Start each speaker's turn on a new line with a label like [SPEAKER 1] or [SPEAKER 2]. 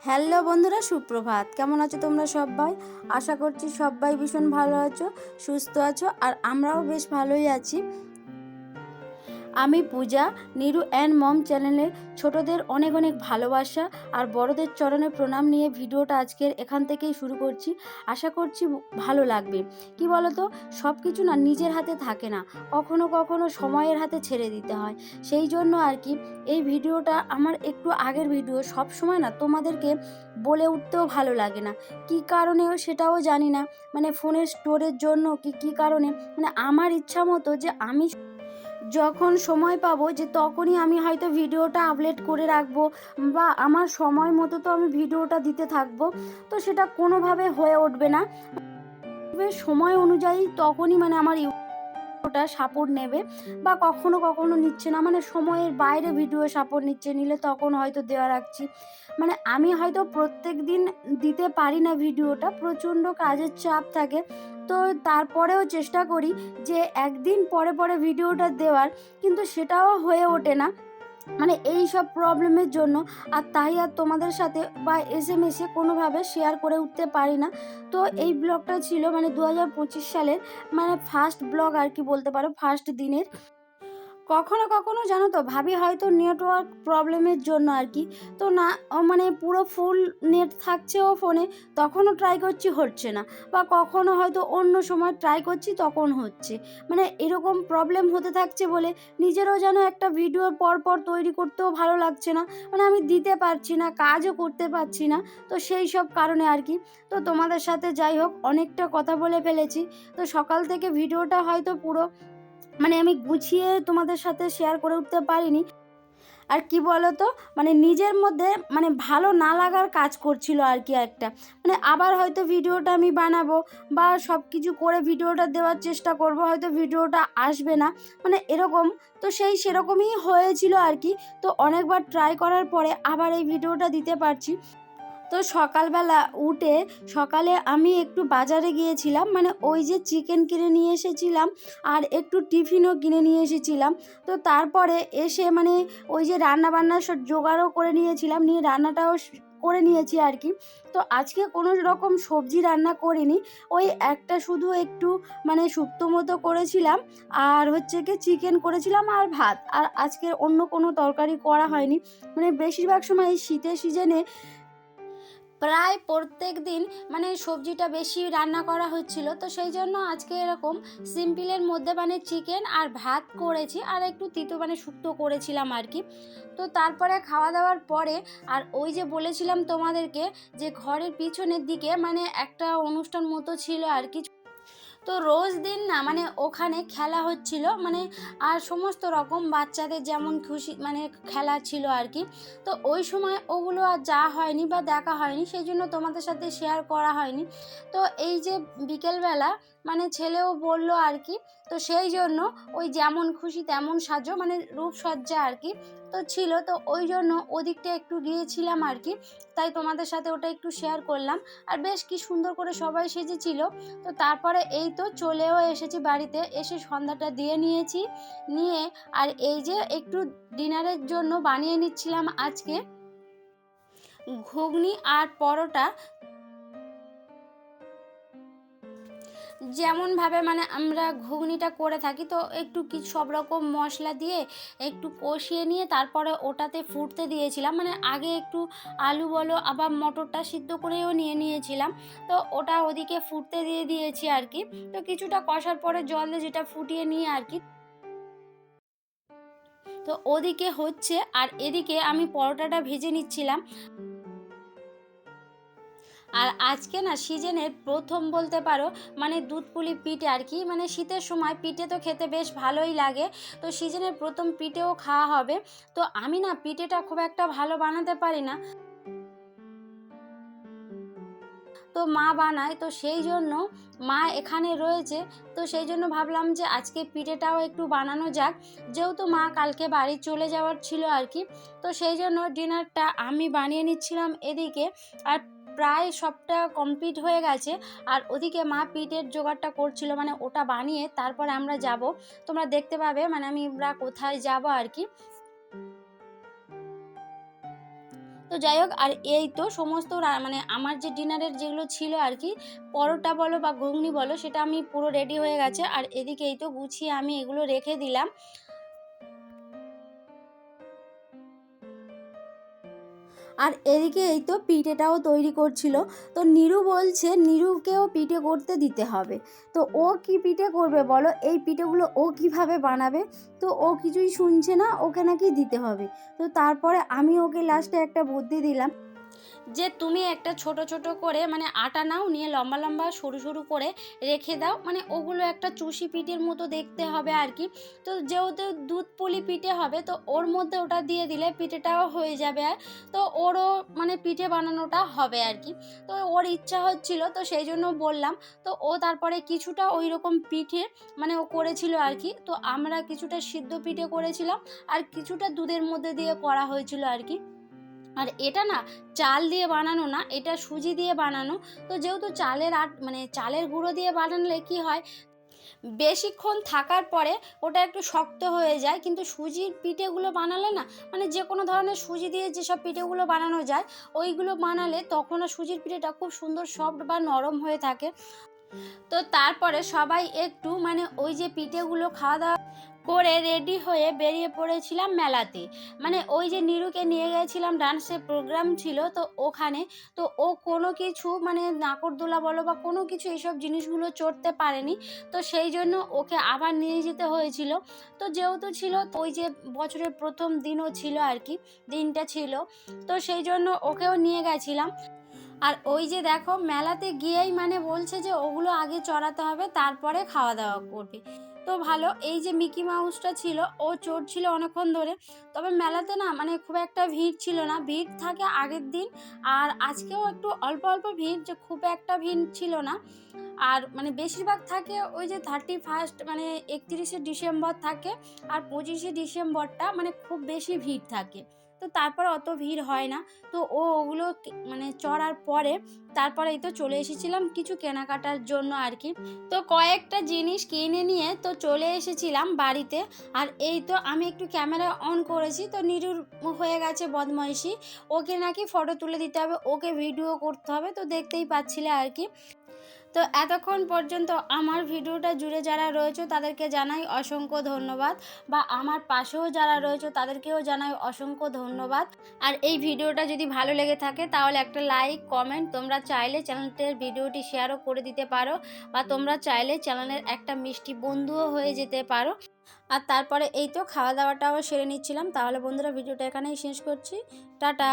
[SPEAKER 1] Hello বন্ধুরা, সুপ্রভাত। কেমন আছো তোমরা সবাই? আশা করছি সবাই ভীষণ ভালো আছো, সুস্থ আছো, আর আমরাও বেশ ভালোই আছি। আমি পূজা, নিরু অ্যান্ড মম চ্যানেলে ছোটদের অনেক অনেক ভালোবাসা আর বড়দের চরণে প্রণাম নিয়ে ভিডিওটা আজকের এখান থেকেই শুরু করছি। আশা করছি ভালো লাগবে। কি বলো তো, সব কিছু না নিজের হাতে থাকে না, কখনো কখনো সময়ের হাতে ছেড়ে দিতে হয়। সেই জন্য আর কি এই ভিডিওটা আমার একটু আগের ভিডিও, সব সময় না তোমাদেরকে বলে উঠতেও ভালো লাগে না। কি কারণেও সেটাও জানি না, মানে ফোনের স্টোরের জন্য কি কারণে, মানে আমার ইচ্ছা মতো যে আমি যখন সময় পাবো যে তখনই আমি হয়তো ভিডিওটা আপলোড করে রাখবো, বা আমার সময় মতো তো আমি ভিডিওটা দিতে থাকবো, তো সেটা কোনোভাবে হয়ে উঠবে না। সময় অনুযায়ী তখনই মানে আমার ওটা সাপোর্ট নেবে, বা কখনো কখনো নিচ্ছে না, মানে সময়ের বাইরে ভিডিও সাপোর্ট নিলে তখন হয়তো দেওয়া রাখছি। মানে আমি হয়তো প্রত্যেক দিন দিতে পারি না ভিডিওটা, প্রচণ্ড কাজের চাপ থাকে। তো তারপরেও চেষ্টা করি যে একদিন পরে পরে ভিডিওটা দেওয়ার, কিন্তু সেটাও হয়ে ওঠে না, মানে এই সব প্রবলেমের জন্য। আর তাই আর তোমাদের সাথে বা এসএমএসে কোনোভাবে শেয়ার করে উঠতে পারি না। তো এই ব্লগটা ছিল মানে 2025 সালের, মানে ফার্স্ট ব্লগ আর কি বলতে পারো, ফার্স্ট দিনের। কখনো কখনো জানো তো ভাবি হয়তো নেটওয়ার্ক প্রবলেমের জন্য আর কি, তো না মানে পুরো ফুল নেট থাকছেও ফোনে, তখনও ট্রাই করছি হচ্ছে না, বা কখনো হয়তো অন্য সময় ট্রাই করছি তখন হচ্ছে। মানে এরকম প্রবলেম হতে থাকছে বলে নিজেরও যেন একটা ভিডিও পর পর তৈরি করতেও ভালো লাগছে না, মানে আমি দিতে পারছি না, কাজও করতে পারছি না। তো সেই সব কারণে আর কি। তো তোমাদের সাথে যাই হোক অনেকটা কথা বলে ফেলেছি। তো সকাল থেকে ভিডিওটা হয়তো পুরো মানে আমি গুছিয়ে তোমাদের সাথে শেয়ার করে উঠতে পারিনি। আর কি বলো তো, মানে নিজের মধ্যে মানে ভালো না লাগার কাজ করছিল আর কি একটা, মানে আবার হয়তো ভিডিওটা আমি বানাবো বা সব কিছু করে ভিডিওটা দেওয়ার চেষ্টা করব, হয়তো ভিডিওটা আসবে না, মানে এরকম। তো সেরকমই হয়েছিল আর কি। তো অনেকবার ট্রাই করার পরে আবার এই ভিডিওটা দিতে পারছি। তো সকালবেলা উঠে সকালে আমি একটু বাজারে গিয়েছিলাম, মানে ওই যে চিকেন কিনে নিয়ে এসেছিলাম, আর একটু টিফিনও কিনে নিয়ে এসেছিলাম। তো তারপরে এসে মানে ওই যে রান্নাবান্না সব জোগাড়ও করে নিয়েছিলাম, নিয়ে রান্নাটাও করে নিয়েছি আর কি। তো আজকে কোনো রকম সবজি রান্না করিনি, ওই একটা শুধু একটু মানে শুক্তো মতো করেছিলাম, আর হচ্ছে কি চিকেন করেছিলাম আর ভাত, আর আজকে অন্য কোনো তরকারি করা হয়নি। মানে বেশিরভাগ সময় এই শীতের সিজনে প্রায় প্রত্যেক দিন মানে সবজিটা বেশি রান্না করা হচ্ছিল, তো সেই জন্য আজকে এরকম সিম্পলের মধ্যে মানে চিকেন আর ভাত করেছি, আর একটু তিতো মানে শুক্তো করেছিলাম আর কি। তো তারপরে খাওয়া দাওয়ার পরে, আর ওই যে বলেছিলাম তোমাদেরকে যে ঘরের পিছনের দিকে মানে একটা অনুষ্ঠান মতো ছিল আর কি। তো রোজ দিন না মানে ওখানে খেলা হচ্ছিল, মানে আর সমস্ত রকম বাচ্চাদের যেমন খুশি মানে খেলা ছিল আর কি। তো ওই সময় ওগুলো আর যাওয়া হয়নি বা দেখা হয়নি, সেই জন্য তোমাদের সাথে শেয়ার করা হয়নি। তো এই যে বিকেলবেলা মানে ছেলেও বলল আর কি, তো সেই জন্য ওই যেমন খুশি তেমন সাজো মানে রূপসজ্জা আর কি তো ছিল, তো ওই জন্য ওদিকটা একটু গিয়েছিলাম আর কি। তাই তোমাদের সাথে ওটা একটু শেয়ার করলাম। আর বেশ কি সুন্দর করে সবাই সেজেছিল। তো তারপরে এই তো চলেও এসেছি বাড়িতে, এসে সন্ধ্যাটা দিয়ে নিয়েছি, নিয়ে আর এই যে একটু ডিনারের জন্য বানিয়ে নিচ্ছিলাম আজকে ঘুগনি আর পরোটা। যেমনভাবে মানে আমরা ঘুগনিটা করে থাকি, তো একটু কি সব রকম মশলা দিয়ে একটু কষিয়ে নিয়ে তারপরে ওটাতে ফুটতে দিয়েছিলাম, মানে আগে একটু আলু বলো আবার মটরটা সিদ্ধ করেও নিয়েছিলাম। তো ওটা ওদিকে ফুটতে দিয়েছি আর কি। তো কিছুটা কষার পরে জল দিয়ে যেটা ফুটিয়ে নিয়ে আর কি, তো ওদিকে হচ্ছে আর এদিকে আমি পরোটাটা ভেজে নিচ্ছিলাম। আর আজকে না সিজনের প্রথম বলতে পারো মানে দুধ পুলি পিঠে আর কি, মানে শীতের সময় পিঠে তো খেতে বেশ ভালোই লাগে। তো সিজনের প্রথম পিঠেও খাওয়া হবে। তো আমি না পিঠেটা খুব একটা ভালো বানাতে পারি না, তো মা বানায়, তো সেই জন্য মা এখানে রয়েছে। তো সেই জন্য ভাবলাম যে আজকে পিঠেটাও একটু বানানো যাক, যেহেতু মা কালকে বাড়ি চলে যাওয়ার ছিল আর কি। তো সেই জন্য ডিনারটা আমি বানিয়ে নিচ্ছিলাম এদিকে, আর প্রায় সবটা কমপ্লিট হয়ে গেছে। আর ওদিকে মা পিঠের জোগাড়টা করছিল, মানে ওটা বানিয়ে তারপরে আমরা যাব, তোমরা দেখতে পাবে মানে আমরা কোথায় যাব আর কি। তো তো যাই হোক, আর এই তো সমস্ত মানে আমার যে ডিনারের যেগুলো ছিল আর কি, পরোটা বলো বা ঘুগনি বলো, সেটা আমি পুরো রেডি হয়ে গেছে। আর এদিকে এই তো গুছিয়ে আমি এগুলো রেখে দিলাম। আর এদিকে এই তো পিঠেটাও তৈরি করছিল। তো নিরু বলছে নিরুকেও পিঠে করতে দিতে হবে। তো ও কি পিঠে করবে বলো, এই পিঠেগুলো ও কিভাবে বানাবে? তো ও কিছুই শুনছে না, ওকে নাকি দিতে হবে। তো তারপরে আমি ওকে লাস্টে একটা বুদ্ধি দিলাম যে তুমি একটা ছোট ছোট করে মানে আটা নাও, নিয়ে লম্বা লম্বা সরু সরু করে রেখে দাও, মানে ওগুলো একটা চুষি পিঠের মতো দেখতে হবে আর কি। তো যেহেতু দুধ পুলি পিঠে হবে, তো ওর মধ্যে ওটা দিয়ে দিলে পিঠেটাও হয়ে যাবে, আর তো ওরও মানে পিঠে বানানোটা হবে আর কি। তো ওর ইচ্ছা হচ্ছিল, তো সেই জন্য বললাম। তো ও তারপরে কিছুটা ওই রকম পিঠে মানে ও করেছিল আর কি। তো আমরা কিছুটা সিদ্ধ পিঠে করেছিলাম, আর কিছুটা দুধের মধ্যে দিয়ে করা হয়েছিল আর কি। আর এটা না চাল দিয়ে বানানো না, এটা সুজি দিয়ে বানানো। তো যেহেতু চালের মানে চালের গুঁড়ো দিয়ে বানালে কি হয়, বেশিক্ষণ থাকার পরে ওটা একটু শক্ত হয়ে যায়। কিন্তু সুজির পিঠেগুলো বানালে না, মানে যে কোনো ধরনের সুজি দিয়ে যেসব পিঠেগুলো বানানো যায়, ওইগুলো বানালে তখনও সুজির পিঠেটা খুব সুন্দর সফট বা নরম হয়ে থাকে। তো তারপরে সবাই একটু মানে ওই যে পিঠেগুলো খাওয়া দাওয়া করে রেডি হয়ে বেরিয়ে পড়েছিলাম মেলাতে। মানে ওই যে নিরুকে নিয়ে গেছিলাম, ডান্সের প্রোগ্রাম ছিল তো ওখানে। তো ও কোনো কিছু মানে নাগরদোলা বলো বা কোনো কিছু এইসব জিনিসগুলো চড়তে পারেনি। তো সেই জন্য ওকে আবার নিয়ে যেতে হয়েছিল। তো যেহেতু ছিল তো ওই যে বছরের প্রথম দিনও ছিল আর কি, দিনটা ছিল, তো সেই জন্য ওকেও নিয়ে গেছিলাম। আর ওই যে দেখো মেলাতে গিয়েই মানে বলছে যে ওগুলো আগে চড়াতে হবে, তারপরে খাওয়া দাওয়া করবে। তো ভালো, এই যে মিকি মাউসটা ছিল ও চড়ছিল অনেকক্ষণ ধরে। তবে মেলাতে না মানে খুব একটা ভিড় ছিল না, ভিড় থাকে আগের দিন। আর আজকেও একটু অল্প অল্প ভিড়, যে খুব একটা ভিড় ছিল না। আর মানে বেশিরভাগ থাকে ওই যে 31 মানে 31শে ডিসেম্বর থাকে, আর 25শে ডিসেম্বরটা মানে খুব বেশি ভিড় থাকে। তো তারপর অত ভিড় হয় না। তো ওগুলো মানে চড়ার পরে তারপরে এই তো চলে এসেছিলাম কিছু কেনাকাটার জন্য আর কি। তো কয়েকটা জিনিস কিনে নিয়ে তো চলে এসেছিলাম বাড়িতে। আর এই তো আমি একটু ক্যামেরা অন করেছি, তো নিরুর হয়ে গেছে বদমাইশি। ওকে নাকি ফটো তুলে দিতে হবে, ওকে ভিডিও করতে হবে, তো দেখতেই পাচ্ছিলে আর কি। তো এতক্ষণ পর্যন্ত আমার ভিডিওটা জুড়ে যারা রয়েছে তাদেরকে জানাই অসংখ্য ধন্যবাদ, বা আমার পাশেও যারা রয়েছে তাদেরকেও জানাই অসংখ্য ধন্যবাদ। আর এই ভিডিওটা যদি ভালো লেগে থাকে তাহলে একটা লাইক কমেন্ট, তোমরা চাইলে চ্যানেলটির ভিডিওটি শেয়ারও করে দিতে পারো, বা তোমরা চাইলে চ্যানেলের একটা মিষ্টি বন্ধুও হয়ে যেতে পারো। আর তারপরে এই তো খাওয়া দাওয়াটাও সেরে নিচ্ছিলাম। তাহলে বন্ধুরা ভিডিওটা এখানেই শেষ করছি। টাটা।